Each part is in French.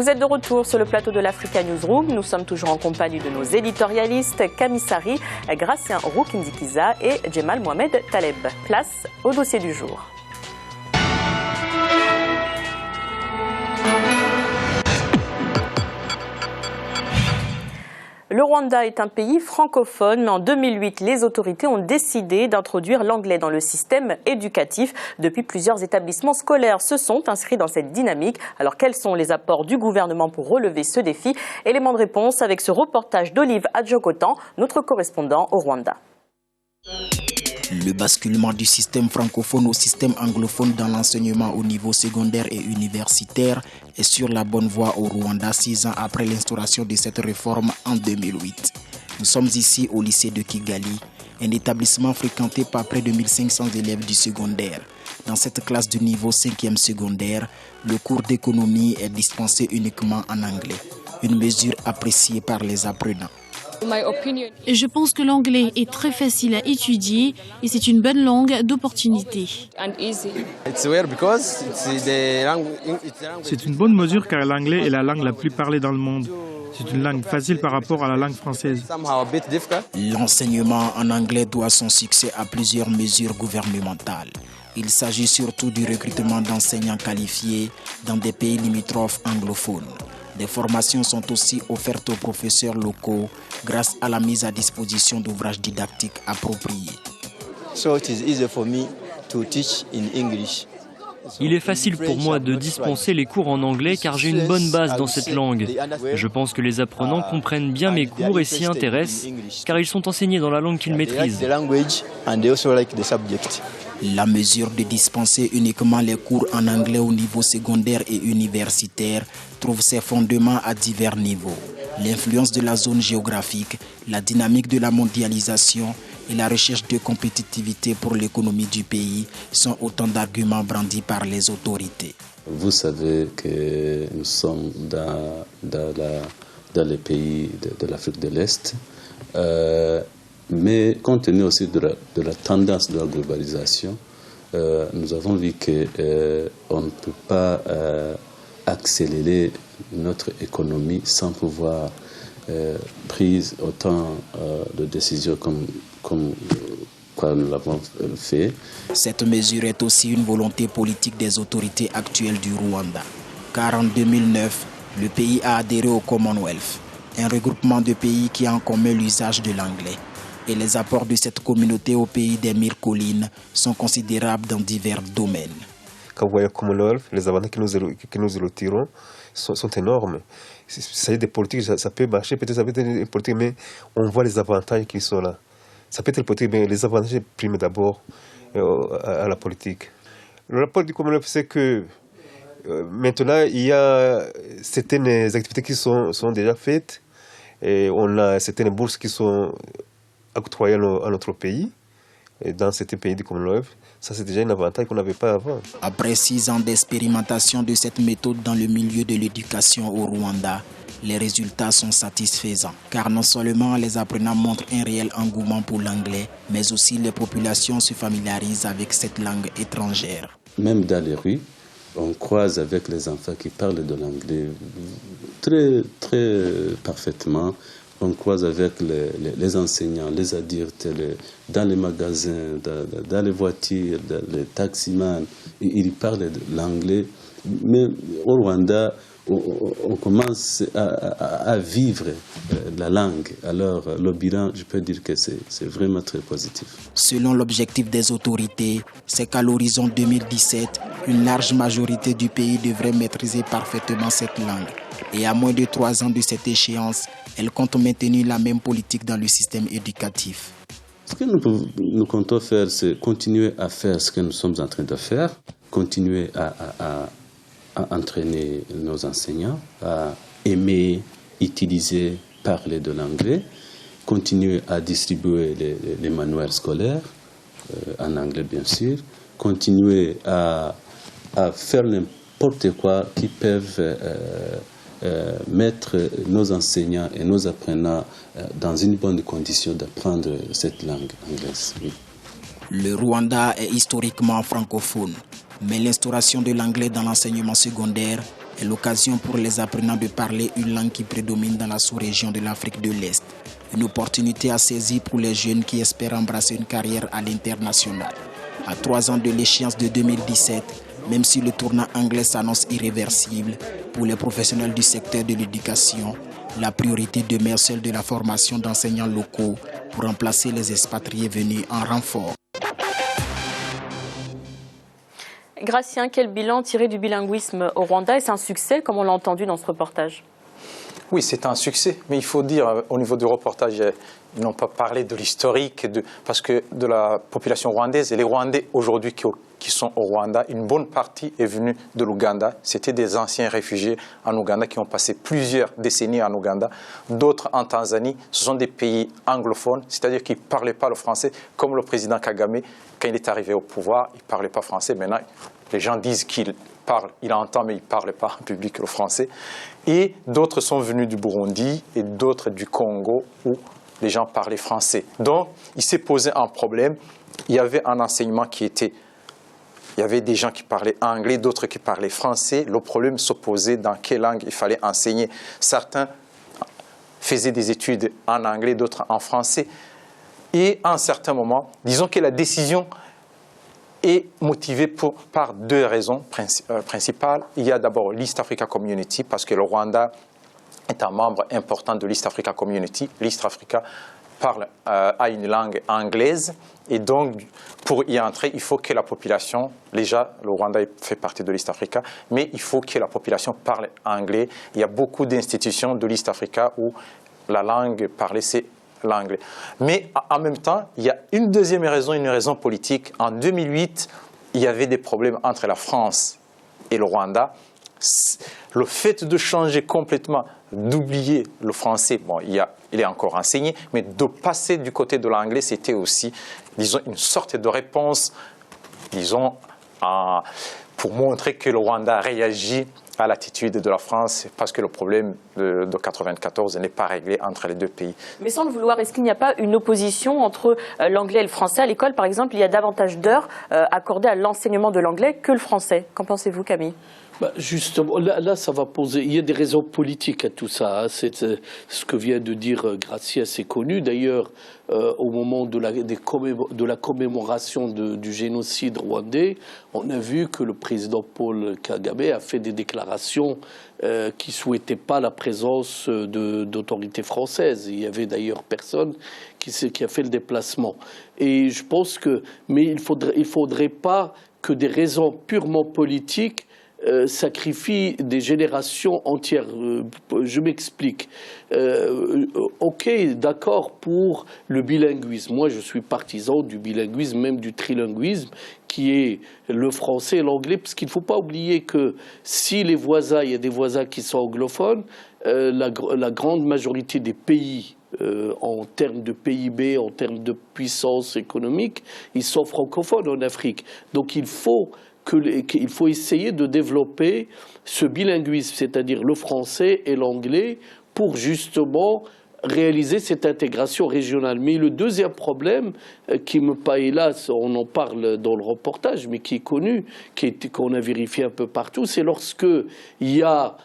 Vous êtes de retour sur le plateau de l'Africa Newsroom. Nous sommes toujours en compagnie de nos éditorialistes Camille Sari, Gracien Roukindikiza et Djemal Mohamed Taleb. Place au dossier du jour. Le Rwanda est un pays francophone, mais en 2008, les autorités ont décidé d'introduire l'anglais dans le système éducatif. Depuis, plusieurs établissements scolaires se sont inscrits dans cette dynamique. Alors, quels sont les apports du gouvernement pour relever ce défi? Élément de réponse avec ce reportage d'Olive Adjokotan, notre correspondant au Rwanda. Le basculement du système francophone au système anglophone dans l'enseignement au niveau secondaire et universitaire est sur la bonne voie au Rwanda 6 ans après l'instauration de cette réforme en 2008. Nous sommes ici au lycée de Kigali, un établissement fréquenté par près de 1500 élèves du secondaire. Dans cette classe de niveau 5e secondaire, le cours d'économie est dispensé uniquement en anglais, une mesure appréciée par les apprenants. Je pense que l'anglais est très facile à étudier et c'est une bonne langue d'opportunité. C'est une bonne mesure car l'anglais est la langue la plus parlée dans le monde. C'est une langue facile par rapport à la langue française. L'enseignement en anglais doit son succès à plusieurs mesures gouvernementales. Il s'agit surtout du recrutement d'enseignants qualifiés dans des pays limitrophes anglophones. Des formations sont aussi offertes aux professeurs locaux grâce à la mise à disposition d'ouvrages didactiques appropriés. Il est facile pour moi de dispenser les cours en anglais car j'ai une bonne base dans cette langue. Je pense que les apprenants comprennent bien mes cours et s'y intéressent car ils sont enseignés dans la langue qu'ils maîtrisent. La mesure de dispenser uniquement les cours en anglais au niveau secondaire et universitaire trouve ses fondements à divers niveaux. L'influence de la zone géographique, la dynamique de la mondialisation et la recherche de compétitivité pour l'économie du pays sont autant d'arguments brandis par les autorités. Vous savez que nous sommes dans les pays de l'Afrique de l'Est. Mais compte tenu aussi de la tendance de la globalisation, nous avons vu qu'on ne peut pas accélérer notre économie sans pouvoir prendre autant de décisions comme nous l'avons fait. Cette mesure est aussi une volonté politique des autorités actuelles du Rwanda. Car en 2009, le pays a adhéré au Commonwealth, un regroupement de pays qui a en commun l'usage de l'anglais. Et les apports de cette communauté au pays des mille collines sont considérables dans divers domaines. Quand vous voyez le Commonwealth, les avantages que nous retirons sont énormes. C'est des politiques, ça peut marcher, peut-être ça peut être une politique, mais on voit les avantages qui sont là. Ça peut être une politique, mais les avantages priment d'abord à la politique. Le rapport du Commonwealth, c'est que maintenant, il y a certaines activités qui sont déjà faites. Et on a certaines bourses qui sont octroyées à notre pays, et dans certains pays du Commonwealth. Ça, c'est déjà un avantage qu'on n'avait pas avant. Après 6 ans d'expérimentation de cette méthode dans le milieu de l'éducation au Rwanda, les résultats sont satisfaisants. Car non seulement les apprenants montrent un réel engouement pour l'anglais, mais aussi les populations se familiarisent avec cette langue étrangère. Même dans les rues, on croise avec les enfants qui parlent de l'anglais très, très parfaitement. On croise avec les enseignants, les adultes, dans les magasins, dans les voitures, les taximans. Ils parlent de l'anglais. Mais au Rwanda, on commence à vivre la langue. Alors, le bilan, je peux dire que c'est vraiment très positif. Selon l'objectif des autorités, c'est qu'à l'horizon 2017, une large majorité du pays devrait maîtriser parfaitement cette langue. Et à moins de 3 ans de cette échéance, elle compte maintenir la même politique dans le système éducatif. Ce que nous comptons faire, c'est continuer à faire ce que nous sommes en train de faire, continuer à entraîner nos enseignants, à aimer, utiliser, parler de l'anglais, continuer à distribuer les manuels scolaires, en anglais bien sûr, continuer à faire n'importe quoi qui peuvent mettre nos enseignants et nos apprenants dans une bonne condition d'apprendre cette langue anglaise. Oui. Le Rwanda est historiquement francophone, mais l'instauration de l'anglais dans l'enseignement secondaire est l'occasion pour les apprenants de parler une langue qui prédomine dans la sous-région de l'Afrique de l'Est. Une opportunité à saisir pour les jeunes qui espèrent embrasser une carrière à l'international. À 3 ans de l'échéance de 2017, même si le tournant anglais s'annonce irréversible, pour les professionnels du secteur de l'éducation, la priorité demeure celle de la formation d'enseignants locaux pour remplacer les expatriés venus en renfort. Gratien, quel bilan tirer du bilinguisme au Rwanda? Est-ce un succès, comme on l'a entendu dans ce reportage? Oui, c'est un succès, mais il faut dire, au niveau du reportage, ils n'ont pas parlé de l'historique, parce que de la population rwandaise, et les Rwandais aujourd'hui qui sont au Rwanda, une bonne partie est venue de l'Ouganda. C'était des anciens réfugiés en Ouganda qui ont passé plusieurs décennies en Ouganda, d'autres en Tanzanie. Ce sont des pays anglophones, c'est-à-dire qu'ils ne parlaient pas le français, comme le président Kagame, quand il est arrivé au pouvoir, il ne parlait pas français. Maintenant, les gens disent qu'il parle, il entend, mais il ne parle pas en public le français. Et d'autres sont venus du Burundi et d'autres du Congo, où les gens parlaient français. Donc, il s'est posé un problème. Il y avait un enseignement qui était... Il y avait des gens qui parlaient anglais, d'autres qui parlaient français. Le problème se posait dans quelle langue il fallait enseigner. Certains faisaient des études en anglais, d'autres en français. Et à un certain moment, disons que la décision est motivée par 2 raisons principales. Il y a d'abord l'East Africa Community, parce que le Rwanda est un membre important de l'East Africa Community. L'East Africa a une langue anglaise, et donc pour y entrer, il faut que la population, déjà le Rwanda fait partie de l'East Africa, mais il faut que la population parle anglais. Il y a beaucoup d'institutions de l'East Africa où la langue parlée, c'est l'anglais. Mais en même temps, il y a une deuxième raison, une raison politique. En 2008, il y avait des problèmes entre la France et le Rwanda. Le fait de changer complètement, d'oublier le français, bon, il est encore enseigné, mais de passer du côté de l'anglais, c'était aussi, disons, une sorte de réponse, disons, pour montrer que le Rwanda réagit à l'attitude de la France, parce que le problème de 1994 n'est pas réglé entre les 2 pays. Mais sans le vouloir, est-ce qu'il n'y a pas une opposition entre l'anglais et le français? À l'école, par exemple, il y a davantage d'heures accordées à l'enseignement de l'anglais que le français. Qu'en pensez-vous, Camille? Justement, là, ça va poser. Il y a des raisons politiques à tout ça. Hein. C'est ce que vient de dire Gratien, c'est connu. D'ailleurs, au moment de la commémoration du génocide rwandais, on a vu que le président Paul Kagame a fait des déclarations qui ne souhaitaient pas la présence d'autorités françaises. Il y avait d'ailleurs personne qui a fait le déplacement. Et je pense que, mais il faudrait pas que des raisons purement politiques sacrifie des générations entières. Je m'explique. Ok, d'accord pour le bilinguisme. Moi, je suis partisan du bilinguisme, même du trilinguisme, qui est le français et l'anglais, parce qu'il ne faut pas oublier que si les voisins, il y a des voisins qui sont anglophones, la grande majorité des pays en termes de PIB, en termes de puissance économique, ils sont francophones en Afrique. Donc il faut essayer de développer ce bilinguisme, c'est-à-dire le français et l'anglais, pour justement réaliser cette intégration régionale. Mais le deuxième problème qui me paraît là, on en parle dans le reportage, mais qui est connu, qu'on a vérifié un peu partout, c'est lorsque il y a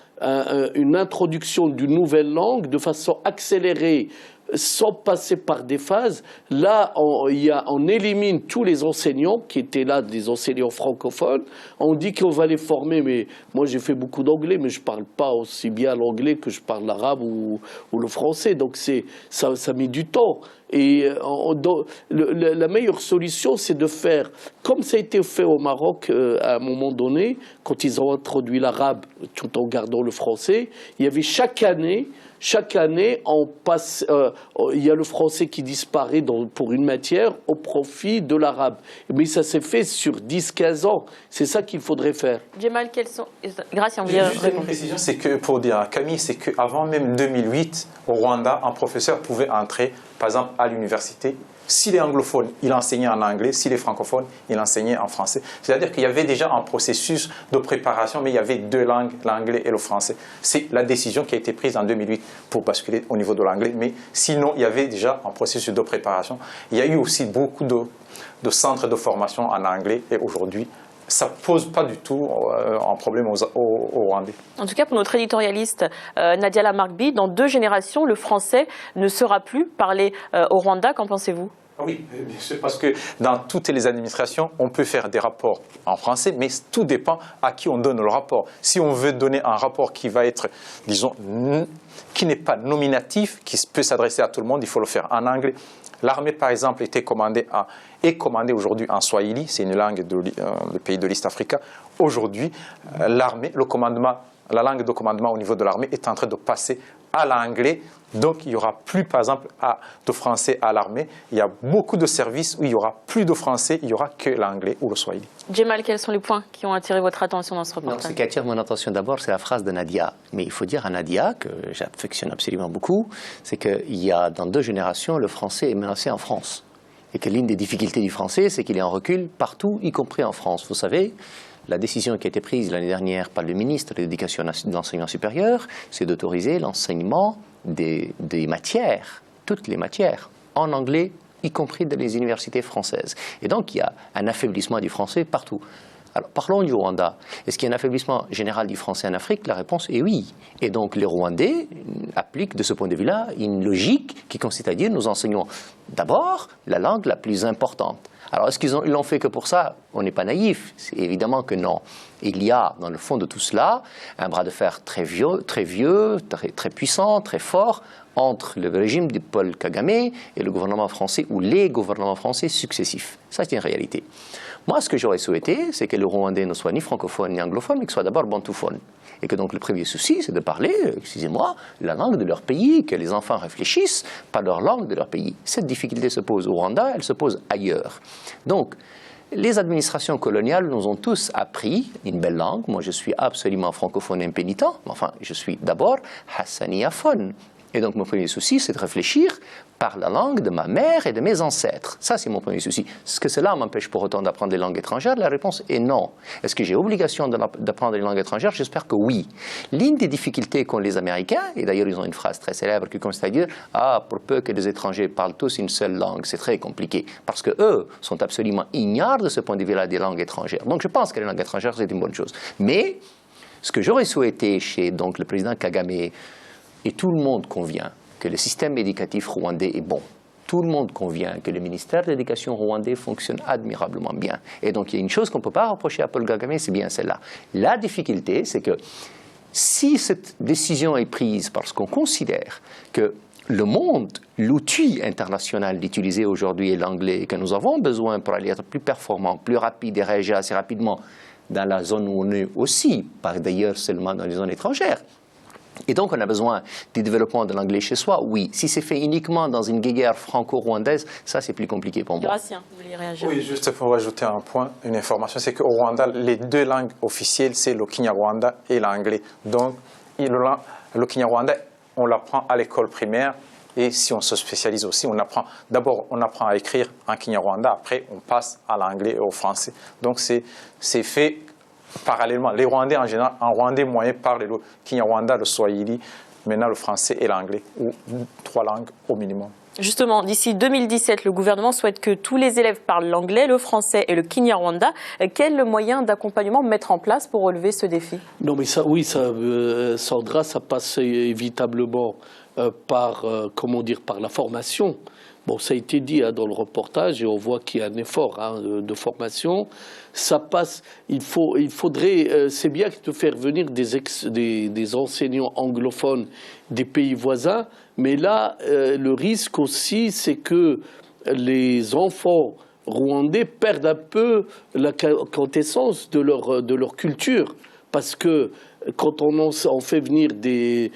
une introduction d'une nouvelle langue de façon accélérée, sans passer par des phases. Là, on élimine tous les enseignants qui étaient là, des enseignants francophones. On dit qu'on va les former, mais moi j'ai fait beaucoup d'anglais, mais je ne parle pas aussi bien l'anglais que je parle l'arabe ou le français. Donc ça met du temps. Et la meilleure solution, c'est de faire, comme ça a été fait au Maroc à un moment donné, quand ils ont introduit l'arabe tout en gardant le français, il y avait chaque année, il y a le français qui disparaît pour une matière au profit de l'arabe. Mais ça s'est fait sur 10-15 ans. C'est ça qu'il faudrait faire. Djemal, quelles sont... Grâce à une précision, c'est que, pour dire à Camille, c'est qu'avant même 2008, au Rwanda, un professeur pouvait entrer, par exemple, à l'université. S'il est anglophone, il enseignait en anglais. S'il est francophone, il enseignait en français. C'est-à-dire qu'il y avait déjà un processus de préparation, mais il y avait 2 langues, l'anglais et le français. C'est la décision qui a été prise en 2008 pour basculer au niveau de l'anglais. Mais sinon, il y avait déjà un processus de préparation. Il y a eu aussi beaucoup de centres de formation en anglais. Et aujourd'hui, ça ne pose pas du tout un problème aux Rwandais. En tout cas, pour notre éditorialiste Nadia Lamarckby, dans 2 générations, le français ne sera plus parlé au Rwanda. Qu'en pensez-vous ? Oui, bien sûr, parce que dans toutes les administrations, on peut faire des rapports en français, mais tout dépend à qui on donne le rapport. Si on veut donner un rapport qui va être, disons, qui n'est pas nominatif, qui peut s'adresser à tout le monde, il faut le faire en anglais. L'armée, par exemple, est commandée aujourd'hui en Swahili, c'est une langue du pays de l'East Africa. Aujourd'hui, l'armée, la langue de commandement au niveau de l'armée est en train de passer à l'anglais. Donc, il n'y aura plus, par exemple, de français à l'armée. Il y a beaucoup de services où il n'y aura plus de français, il n'y aura que l'anglais ou le swahili. Djemal, quels sont les points qui ont attiré votre attention dans ce reportage? Ce qui attire mon attention d'abord, c'est la phrase de Nadia. Mais il faut dire à Nadia, que j'affectionne absolument beaucoup, c'est qu'il y a dans 2 générations, le français est menacé en France. Et que l'une des difficultés du français, c'est qu'il est en recul partout, y compris en France. Vous savez, la décision qui a été prise l'année dernière par le ministre de l'Éducation et de l'Enseignement supérieur, c'est d'autoriser l'enseignement des matières, toutes les matières, en anglais, y compris dans les universités françaises. Et donc, il y a un affaiblissement du français partout. Alors, parlons du Rwanda. Est-ce qu'il y a un affaiblissement général du français en Afrique? La réponse est oui. Et donc, les Rwandais appliquent de ce point de vue-là une logique qui consiste à dire nous enseignons d'abord la langue la plus importante. Alors, est-ce qu'ils l'ont fait que pour ça? On n'est pas naïf, c'est évidemment que non. Il y a, dans le fond de tout cela, un bras de fer très vieux, très puissant, très fort, entre le régime de Paul Kagame et le gouvernement français, ou les gouvernements français successifs. Ça, c'est une réalité. Moi, ce que j'aurais souhaité, c'est que le Rwandais ne soit ni francophone ni anglophone, mais qu'il soit d'abord bantouphone. Et que donc le premier souci, c'est de parler, excusez-moi, la langue de leur pays, que les enfants réfléchissent par leur langue de leur pays. Cette difficulté se pose au Rwanda, elle se pose ailleurs. Donc, les administrations coloniales nous ont tous appris une belle langue. Moi, je suis absolument francophone impénitent, mais enfin, je suis d'abord hassaniaphone. Et donc, mon premier souci, c'est de réfléchir par la langue de ma mère et de mes ancêtres. Ça, c'est mon premier souci. Est-ce que cela m'empêche pour autant d'apprendre les langues étrangères? La réponse est non. Est-ce que j'ai obligation d'apprendre les langues étrangères? J'espère que oui. L'une des difficultés qu'ont les Américains, et d'ailleurs, ils ont une phrase très célèbre qui consiste à dire « Ah, pour peu que les étrangers parlent tous une seule langue, c'est très compliqué. » Parce qu'eux sont absolument ignares de ce point de vue-là des langues étrangères. Donc, je pense que les langues étrangères, c'est une bonne chose. Mais, ce que j'aurais souhaité chez donc, le président Kagame, et tout le monde convient que le système éducatif rwandais est bon. Tout le monde convient que le ministère de l'Éducation rwandais fonctionne admirablement bien. Et donc, il y a une chose qu'on ne peut pas reprocher à Paul Kagame, c'est bien celle-là. La difficulté, c'est que si cette décision est prise parce qu'on considère que le monde, l'outil international d'utiliser aujourd'hui est l'anglais, et que nous avons besoin pour aller être plus performants, plus rapides et réagir assez rapidement dans la zone où on est aussi, pas d'ailleurs seulement dans les zones étrangères. Et donc, on a besoin du développement de l'anglais chez soi, oui. Si c'est fait uniquement dans une guéguerre franco-rwandaise, ça, c'est plus compliqué pour moi. Gracien, vous voulez réagir? Oui, juste pour rajouter un point, une information, c'est qu'au Rwanda, les 2 langues officielles, c'est le Kinyarwanda et l'anglais. Donc, le Kinyarwanda, on l'apprend à l'école primaire. Et si on se spécialise aussi, d'abord on apprend à écrire en Kinyarwanda, après on passe à l'anglais et au français. Donc, c'est fait parallèlement. Les Rwandais, en général, en Rwandais moyen, parlent le Kinyarwanda, le Swahili, maintenant le français et l'anglais, ou 3 langues au minimum. Justement, d'ici 2017, le gouvernement souhaite que tous les élèves parlent l'anglais, le français et le Kinyarwanda. Quel moyen d'accompagnement mettre en place pour relever ce défi? Non, mais ça, oui, Sandra, ça passe évitablement par la formation. Bon, ça a été dit dans le reportage et on voit qu'il y a un effort de formation. Ça passe, il faudrait, c'est bien de faire venir des enseignants anglophones des pays voisins, mais là, le risque aussi, c'est que les enfants rwandais perdent un peu la quintessence de leur culture, parce que quand on fait venir des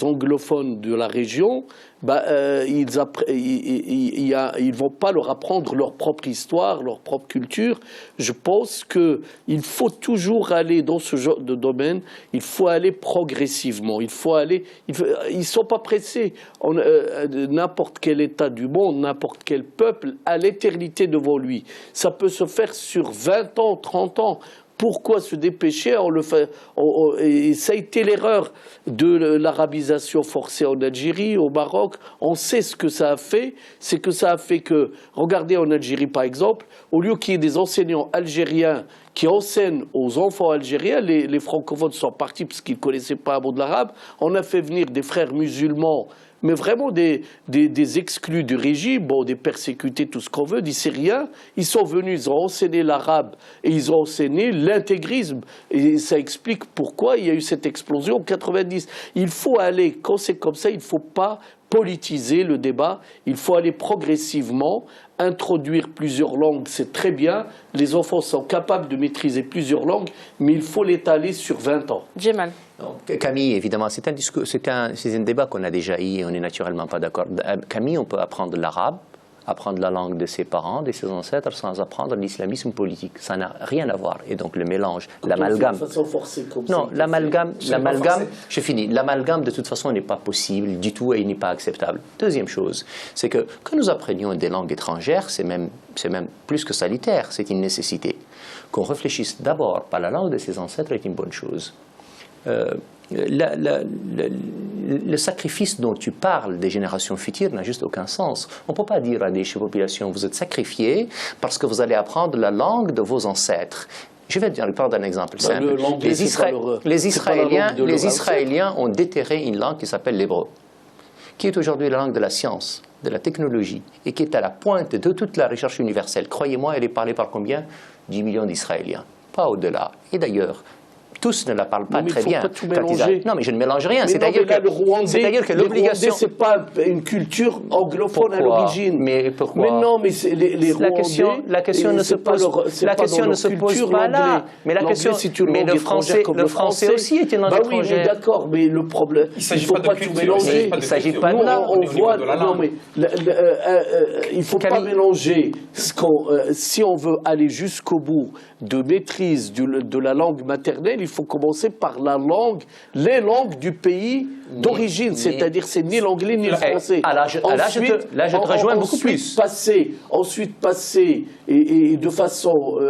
anglophones de la région, ils ne vont pas leur apprendre leur propre histoire, leur propre culture. Je pense qu'il faut toujours aller dans ce genre de domaine, il faut aller progressivement, ils ne sont pas pressés. N'importe quel État du monde, n'importe quel peuple a l'éternité devant lui. Ça peut se faire sur 20 ans, 30 ans. Pourquoi se dépêcher? Et ça a été l'erreur de l'arabisation forcée en Algérie, au Maroc. On sait ce que ça a fait. C'est que ça a fait que, regardez en Algérie par exemple, au lieu qu'il y ait des enseignants algériens qui enseignent aux enfants algériens, les francophones sont partis parce qu'ils ne connaissaient pas un mot de l'arabe, on a fait venir des frères musulmans, mais vraiment des exclus du régime, bon, des persécutés, tout ce qu'on veut, des Syriens. Ils sont venus, ils ont enseigné l'arabe et ils ont enseigné l'intégrisme. Et ça explique pourquoi il y a eu cette explosion en 90. Il faut aller, quand c'est comme ça, il ne faut pas politiser le débat, il faut aller progressivement, introduire plusieurs langues, c'est très bien, les enfants sont capables de maîtriser plusieurs langues, mais il faut l'étaler sur 20 ans. Djemal. Camille, évidemment, c'est un débat qu'on a déjà eu et on n'est naturellement pas d'accord. Camille, on peut apprendre l'arabe, apprendre la langue de ses parents, de ses ancêtres, sans apprendre l'islamisme politique. Ça n'a rien à voir. Et donc le mélange, l'amalgame... Non, l'amalgame, je finis. L'amalgame, de toute façon, n'est pas possible du tout et il n'est pas acceptable. Deuxième chose, c'est que nous apprenions des langues étrangères, c'est même plus que salutaire, c'est une nécessité. Qu'on réfléchisse d'abord par la langue de ses ancêtres est une bonne chose. Le sacrifice dont tu parles des générations futures n'a juste aucun sens. On ne peut pas dire à des populations, vous êtes sacrifiés parce que vous allez apprendre la langue de vos ancêtres. Je vais prendre un exemple simple. Les Israéliens ont déterré une langue qui s'appelle l'hébreu, qui est aujourd'hui la langue de la science, de la technologie, et qui est à la pointe de toute la recherche universelle. Croyez-moi, elle est parlée par combien? 10 millions d'Israéliens, pas au-delà. Et d'ailleurs, tous ne la parlent pas très bien. Non, mais je ne mélange rien. C'est-à-dire que l'obligation... Ce n'est pas une culture anglophone à l'origine. Mais pourquoi? Mais non, mais les Rwandais... La question ne se pose pas là. Mais la question... Mais le français aussi est une langue étrangère. Oui, mais d'accord, mais le problème... Il ne faut pas tout mélanger. Il ne s'agit pas de là. Non, mais il ne faut pas mélanger. Si on veut aller jusqu'au bout de maîtrise de la langue maternelle, il faut commencer par les langues du pays d'origine, c'est-à-dire c'est ni l'anglais ni le français. Là, je te rejoins beaucoup plus. Ensuite passer et de façon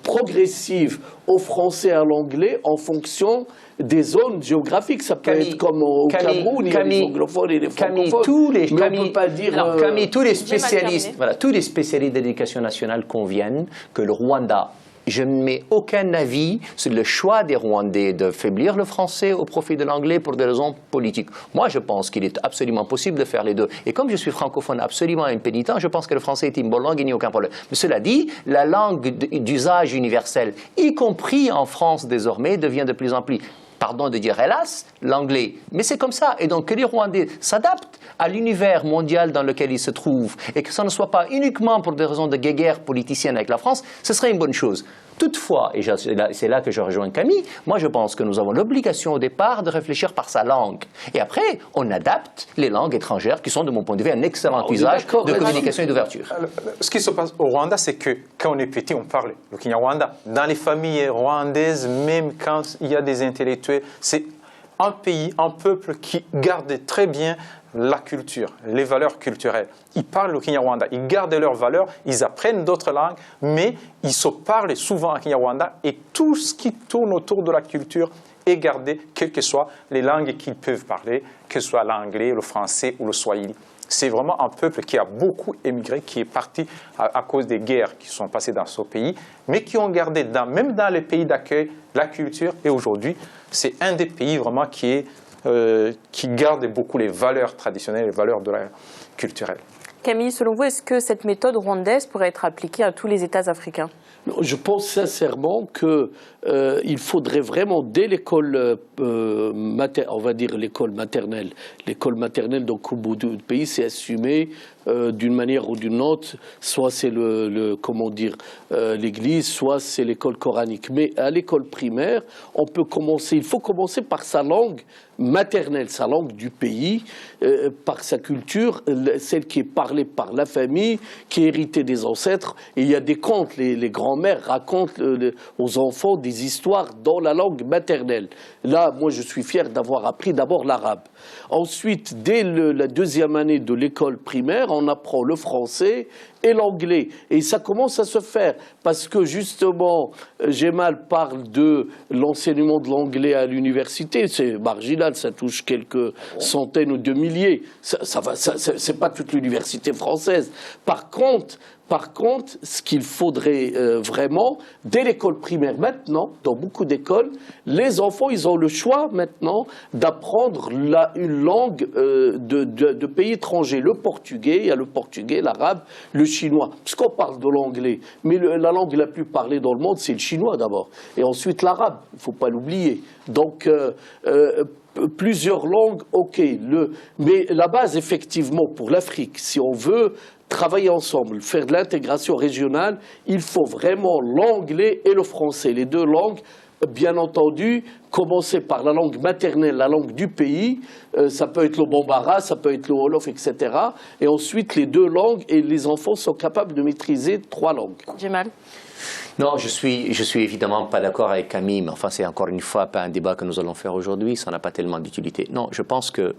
progressive au français et à l'anglais en fonction des zones géographiques. Ça peut être comme au Cameroun, il y a les anglophones et les francophones. Mais on ne peut pas dire... Camille, tous les spécialistes de l'éducation nationale conviennent que le Rwanda... Je ne mets aucun avis sur le choix des Rwandais de faiblir le français au profit de l'anglais pour des raisons politiques. Moi, je pense qu'il est absolument possible de faire les deux. Et comme je suis francophone absolument impénitent, je pense que le français est une bonne langue et il n'y a aucun problème. Mais cela dit, la langue d'usage universel, y compris en France désormais, devient de plus en plus... Pardon de dire hélas, l'anglais. Mais c'est comme ça. Et donc que les Rwandais s'adaptent à l'univers mondial dans lequel ils se trouvent et que ça ne soit pas uniquement pour des raisons de guéguerre politicienne avec la France, ce serait une bonne chose. Toutefois, et c'est là que je rejoins Camille, moi je pense que nous avons l'obligation au départ de réfléchir par sa langue. Et après, on adapte les langues étrangères qui sont, de mon point de vue, un excellent usage de communication et d'ouverture. Ce qui se passe au Rwanda, c'est que quand on est petit, on parle le Kinyarwanda. Dans les familles rwandaises, même quand il y a des intellectuels, c'est un pays, un peuple qui garde très bien la culture, les valeurs culturelles. Ils parlent le Kinyarwanda, ils gardent leurs valeurs, ils apprennent d'autres langues, mais ils se parlent souvent en Kinyarwanda et tout ce qui tourne autour de la culture est gardé, quelles que soient les langues qu'ils peuvent parler, que ce soit l'anglais, le français ou le swahili. C'est vraiment un peuple qui a beaucoup émigré, qui est parti à cause des guerres qui sont passées dans ce pays, mais qui ont gardé, même dans les pays d'accueil, la culture. Et aujourd'hui, c'est un des pays vraiment qui garde beaucoup les valeurs traditionnelles, les valeurs culturelles. Camille, selon vous, est-ce que cette méthode rwandaise pourrait être appliquée à tous les États africains? Je pense sincèrement qu'il faudrait vraiment, dès l'école, on va dire l'école maternelle, donc au bout du pays, c'est assumé d'une manière ou d'une autre, soit c'est l'église, soit c'est l'école coranique. Mais à l'école primaire, il faut commencer par sa langue maternelle, sa langue du pays, par sa culture, celle qui est parlée par la famille, qui est héritée des ancêtres. Et il y a des contes, les grands-mères racontent aux enfants des histoires dans la langue maternelle. Là, moi, je suis fier d'avoir appris d'abord l'arabe. Ensuite, dès la deuxième année de l'école primaire, on apprend le français et l'anglais. Et ça commence à se faire parce que justement, Gemal parle de l'enseignement de l'anglais à l'université. C'est marginal, ça touche quelques centaines ou de milliers. C'est pas toute l'université française. Par contre, ce qu'il faudrait vraiment, dès l'école primaire maintenant, dans beaucoup d'écoles, les enfants, ils ont le choix maintenant d'apprendre une langue de pays étrangers. Le portugais, il y a le portugais, l'arabe, le chinois. Puisqu'on parle de l'anglais, mais la langue la plus parlée dans le monde, c'est le chinois d'abord. Et ensuite l'arabe, il ne faut pas l'oublier. Donc, plusieurs langues, ok. Mais la base, effectivement, pour l'Afrique, si on veut travailler ensemble, faire de l'intégration régionale, il faut vraiment l'anglais et le français, les deux langues. Bien entendu, commencer par la langue maternelle, la langue du pays, ça peut être le bambara, ça peut être le wolof, etc. Et ensuite les deux langues, et les enfants sont capables de maîtriser 3 langues. Gemal. Non, je suis évidemment pas d'accord avec Camille, mais enfin c'est encore une fois pas un débat que nous allons faire aujourd'hui, ça n'a pas tellement d'utilité. Non, je pense que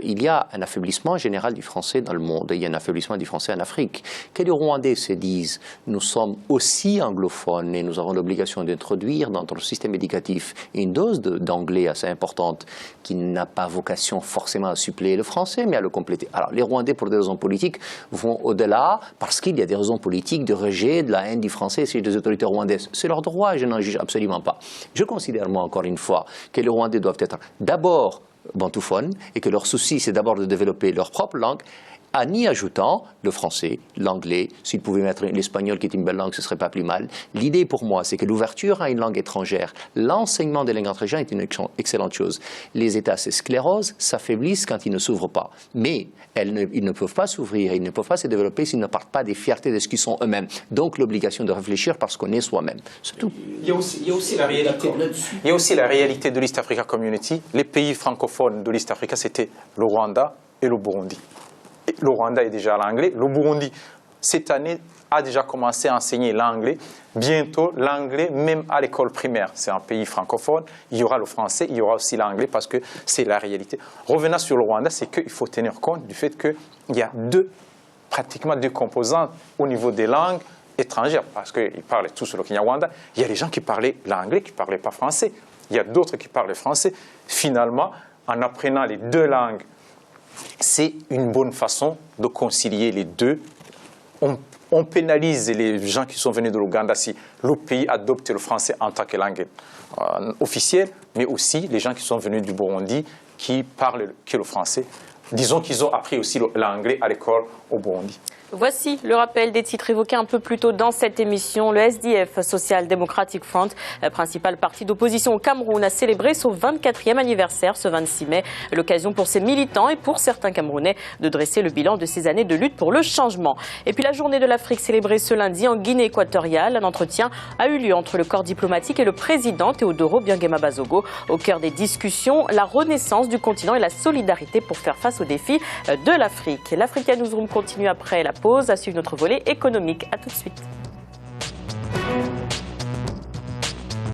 il y a un affaiblissement général du français dans le monde, et il y a un affaiblissement du français en Afrique. Que les Rwandais se disent, nous sommes aussi anglophones et nous avons l'obligation d'introduire dans notre système éducatif une dose d'anglais assez importante qui n'a pas vocation forcément à suppléer le français, mais à le compléter. Alors les Rwandais, pour des raisons politiques, vont au-delà parce qu'il y a des raisons politiques de rejet de la haine du français chez les autorités rwandaises. C'est leur droit, je n'en juge absolument pas. Je considère, moi, encore une fois, que les Rwandais doivent être d'abord bantouphone et que leur souci c'est d'abord de développer leur propre langue en y ajoutant le français, l'anglais, s'ils pouvaient mettre l'espagnol qui est une belle langue, ce serait pas plus mal. L'idée pour moi c'est que l'ouverture à une langue étrangère, l'enseignement des langues étrangères est une excellente chose. Les États se sclérosent, s'affaiblissent quand ils ne s'ouvrent pas. Mais ils ne peuvent pas s'ouvrir, ils ne peuvent pas se développer s'ils ne partent pas des fiertés de ce qu'ils sont eux-mêmes. Donc l'obligation de réfléchir parce qu'on est soi-même. C'est tout. Il y a aussi la réalité. Il y a aussi la réalité de l'East Africa Community. Les pays francophones de l'East Africa, c'était le Rwanda et le Burundi. Et le Rwanda est déjà l'anglais. Le Burundi, cette année, a déjà commencé à enseigner l'anglais. Bientôt, l'anglais, même à l'école primaire. C'est un pays francophone. Il y aura le français, il y aura aussi l'anglais parce que c'est la réalité. Revenant sur le Rwanda, c'est qu'il faut tenir compte du fait qu'il y a pratiquement deux composantes au niveau des langues étrangères. Parce qu'ils parlaient tous le Kinyarwanda. Il y a des gens qui parlaient l'anglais, qui ne parlaient pas français. Il y a d'autres qui parlaient français. Finalement, en apprenant les deux langues, c'est une bonne façon de concilier les deux. On pénalise les gens qui sont venus de l'Ouganda si le pays adopte le français en tant que langue officielle, mais aussi les gens qui sont venus du Burundi qui parlent que le français. Disons qu'ils ont appris aussi l'anglais à l'école au Burundi. Voici le rappel des titres évoqués un peu plus tôt dans cette émission. Le SDF, Social Democratic Front, principal parti d'opposition au Cameroun, a célébré son 24e anniversaire ce 26 mai. L'occasion pour ses militants et pour certains Camerounais de dresser le bilan de ces années de lutte pour le changement. Et puis la journée de l'Afrique célébrée ce lundi en Guinée équatoriale. Un entretien a eu lieu entre le corps diplomatique et le président Théodoro Biangema Bazogo. Au cœur des discussions, la renaissance du continent et la solidarité pour faire face aux défis de l'Afrique. L'Africa Newsroom continue après la pause à suivre notre volet économique. À tout de suite.